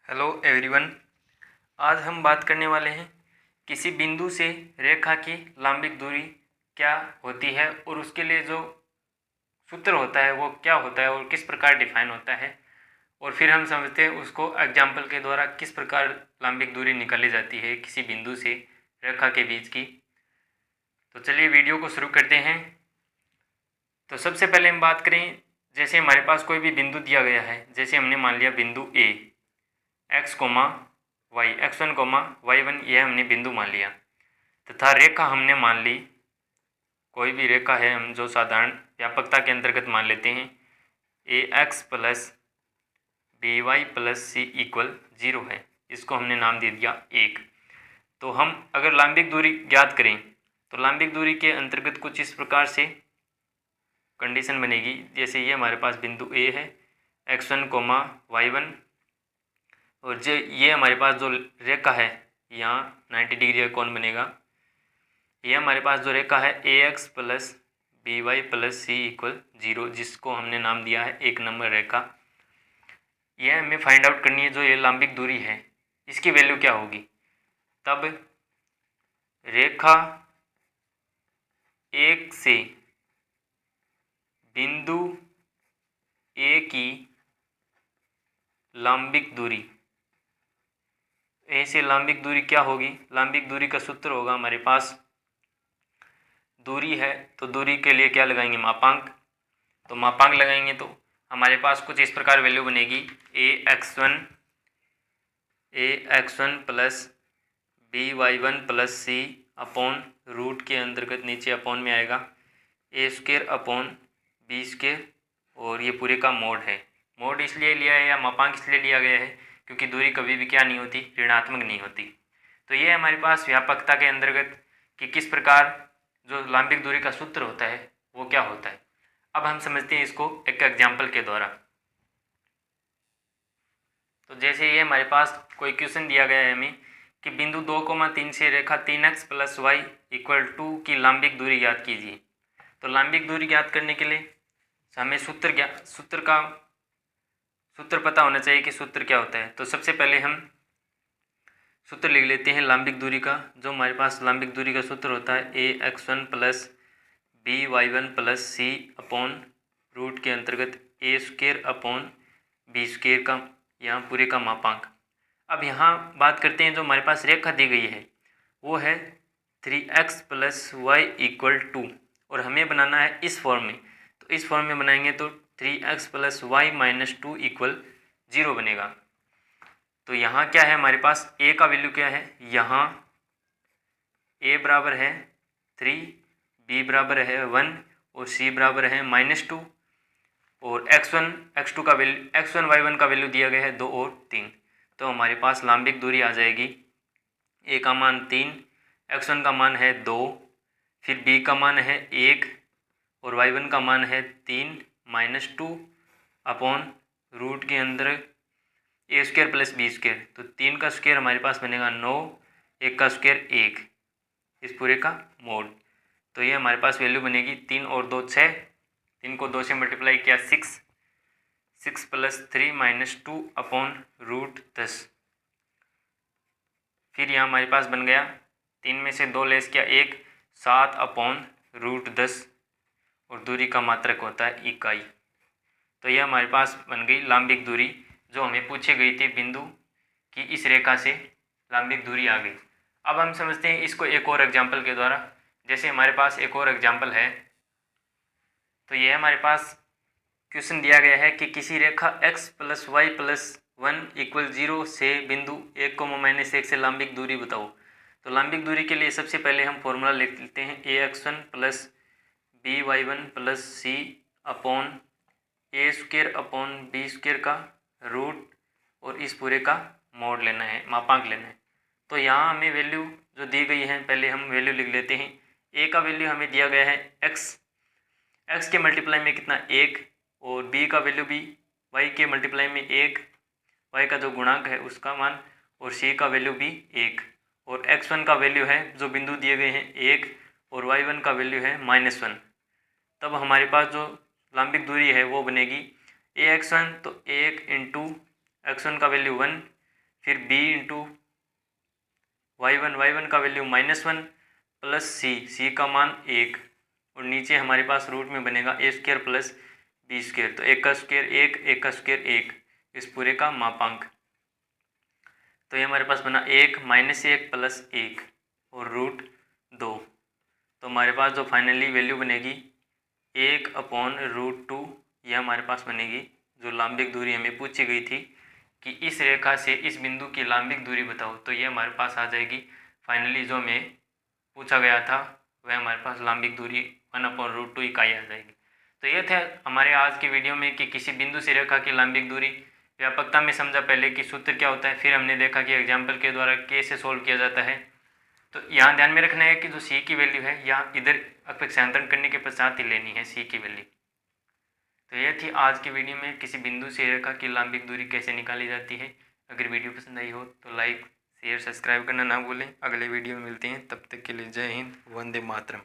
Hello everyone. आज हम बात करने वाले हैं किसी बिंदु से रेखा की लंबिक दूरी क्या होती है और उसके लिए जो सूत्र होता है वो क्या होता है और किस प्रकार डिफाइन होता है, और फिर हम समझते हैं उसको एग्जाम्पल के द्वारा किस प्रकार लंबिक दूरी निकाली जाती है किसी बिंदु से रेखा के बीच की। तो चलिए वीडियो को शुरू करते हैं। तो सबसे पहले हम बात करें, जैसे हमारे पास कोई भी बिंदु दिया गया है, जैसे हमने मान लिया बिंदु A x comma Y x1 comma y1, यह हमने बिंदु मान लिया तथा रेखा हमने मान ली, कोई भी रेखा है हम जो साधारण व्यापकता के अंतर्गत मान लेते हैं a x plus b y plus c equal 0 है, इसको हमने नाम दे दिया 1। तो हम अगर लंबिक दूरी ज्ञात करें तो लंबिक दूरी के अंतर्गत कुछ इस प्रकार से कंडीशन बनेगी, जैसे ये हमारे पास बिंदु ए है x1 कोमा y1, और जो ये हमारे पास जो रेखा है यहाँ 90 डिग्री का कोण बनेगा। ये हमारे पास जो रेखा है a x plus b y plus c equal 0, जिसको हमने नाम दिया है 1 नंबर रेखा। यह हमें फाइंड आउट करनी है जो ये लंबिक दूरी है इसकी वैल्यू क्या होगी। तब रेखा 1 से बिंदु ए की लंबिक दूरी, ए से लंबिक दूरी क्या होगी, लंबिक दूरी का सूत्र होगा हमारे पास, दूरी है तो दूरी के लिए क्या लगाएंगे, मापांक। तो मापांक लगाएंगे तो हमारे पास कुछ इस प्रकार वैल्यू बनेगी a x one plus b y one plus c upon root के अंतर्गत नीचे अपॉन में आएगा a square upon b square, और ये पूरे का मोड है। मोड इसलिए लिया है या मापांक इसलिए लिया गया है क्योंकि दूरी कभी भी क्या नहीं होती, ऋणात्मक नहीं होती। तो ये हमारे पास व्यापकता के अंतर्गत कि किस प्रकार जो लंबिक दूरी का सूत्र होता है वो क्या होता है। अब हम समझते हैं इसको एक एग्जाम्पल के द्वारा। तो जैसे ये हमारे पास कोई क्वेश्चन दिया गया है हमें कि बिंदु 2,3 से रेखा 3x प्लस वाई इक्वल 2 की लंबिक दूरी ज्ञात कीजिए। तो लंबिक दूरी ज्ञात करने के लिए हमें सूत्र पता होना चाहिए कि सूत्र क्या होता है। तो सबसे पहले हम सूत्र लिख लेते हैं लंबिक दूरी का। जो हमारे पास लंबिक दूरी का सूत्र होता है ए x1 plus B वाई1 plus c upon root के अंतर्गत ए स्क्वेयर अपॉन बी स्क्वेयर का यहाँ पूरे का मापांक। अब यहाँ बात करते हैं जो हमारे पास रेखा दी गई है वो है 3x प्लस वाई इक्वल 2, और हमें बनाना है इस फॉर्म में। तो इस फॉर्म में बनाएंगे तो 3x plus Y minus 2 equal 0 बनेगा। तो यहाँ क्या है हमारे पास, a का वैल्यू क्या है, यहाँ a बराबर है 3, b बराबर है 1 और c बराबर है -2, और x1 x2 का वैल्यू x1 y1 का वैल्यू दिया गया है 2 और 3। तो हमारे पास लंबिक दूरी आ जाएगी a का मान 3, x1 का मान है 2, फिर b का मान है 1 और y1 का मान है 3 -2 अपॉन रूट के अंदर ए स्क्वायर प्लस बी स्क्वायर। तो 3 का स्क्वायर हमारे पास बनेगा 9, 1 का स्क्वायर 1, इस पूरे का मोड। तो ये हमारे पास वैल्यू बनेगी 3 और 2 6, 3 को 2 से मल्टीप्लाई किया 6 प्लस 3 -2 अपॉन रूट 10। फिर यहाँ हमारे पास बन गया 3 में से 2 लेस किया 1, 7 अपॉन रूट 10, और दूरी का मात्रक होता है इकाई। तो यह हमारे पास बन गई लंबिक दूरी जो हमें पूछी गई थी बिंदु की इस रेखा से लंबिक दूरी आ गई। अब हम समझते हैं इसको एक और एग्जाम्पल के द्वारा। जैसे हमारे पास एक और एग्जाम्पल है, तो यह हमारे पास क्वेश्चन दिया गया है कि किसी रेखा x plus Y plus 1 equal 0 से बिंदु 1,-1 से लंबिक दूरी बताओ। तो लंबिक दूरी के लिए सबसे पहले हम फॉर्मूला लिख लेते हैं ए x1 plus B वाई1 plus c upon ए स्क्वेयर अपॉन बी स्क्वेयर का रूट, और इस पूरे का मोड लेना है, मापांक लेना है। तो यहाँ हमें वैल्यू जो दी गई है पहले हम वैल्यू लिख लेते हैं। ए का वैल्यू हमें दिया गया है एक्स के मल्टीप्लाई में कितना 1, और बी का वैल्यू भी वाई के मल्टीप्लाई में 1, वाई का जो गुणांक है उसका मान, और सी का वैल्यू भी 1, और x1 का वैल्यू है जो बिंदु दिए गए हैं 1, और y1 का वैल्यू है -1। तब हमारे पास जो लंबिक दूरी है वो बनेगी ए एक्स वन, तो 1 इंटू x1 का वैल्यू 1 फिर b इंटू y1 का वैल्यू -1 प्लस c का मान 1, और नीचे हमारे पास रूट में बनेगा a² प्लस b²। तो 1 का स्क्वायर 1, 1 का स्क्वायर 1, इस पूरे का मापांक। तो ये हमारे पास बना 1 -1 प्लस 1 और रूट 2। तो हमारे पास जो फाइनली वैल्यू बनेगी 1/√2, यह हमारे पास बनेगी। जो लांबिक दूरी हमें पूछी गई थी कि इस रेखा से इस बिंदु की लांबिक दूरी बताओ, तो ये हमारे पास आ जाएगी। फाइनली जो हमें पूछा गया था वह हमारे पास लांबिक दूरी 1/√2 इकाई आ जाएगी। तो ये थे हमारे आज की वीडियो में कि किसी बिंदु से रेखा की लांबिक दूरी। व्यापकता में समझा पहले कि सूत्र क्या होता है, फिर हमने देखा कि एग्जाम्पल के द्वारा कैसे सोल्व किया जाता है। तो यहाँ ध्यान में रखना है कि जो c की वैल्यू है यहाँ इधर अपेक्षांतरण करने के पश्चात ही लेनी है c की वैल्यू। तो यह थी आज की वीडियो में किसी बिंदु से रेखा की लांबिक दूरी कैसे निकाली जाती है। अगर वीडियो पसंद आई हो तो लाइक शेयर सब्सक्राइब करना ना भूलें। अगले वीडियो में मिलते हैं, तब तक के लिए जय हिंद, वंदे मातरम।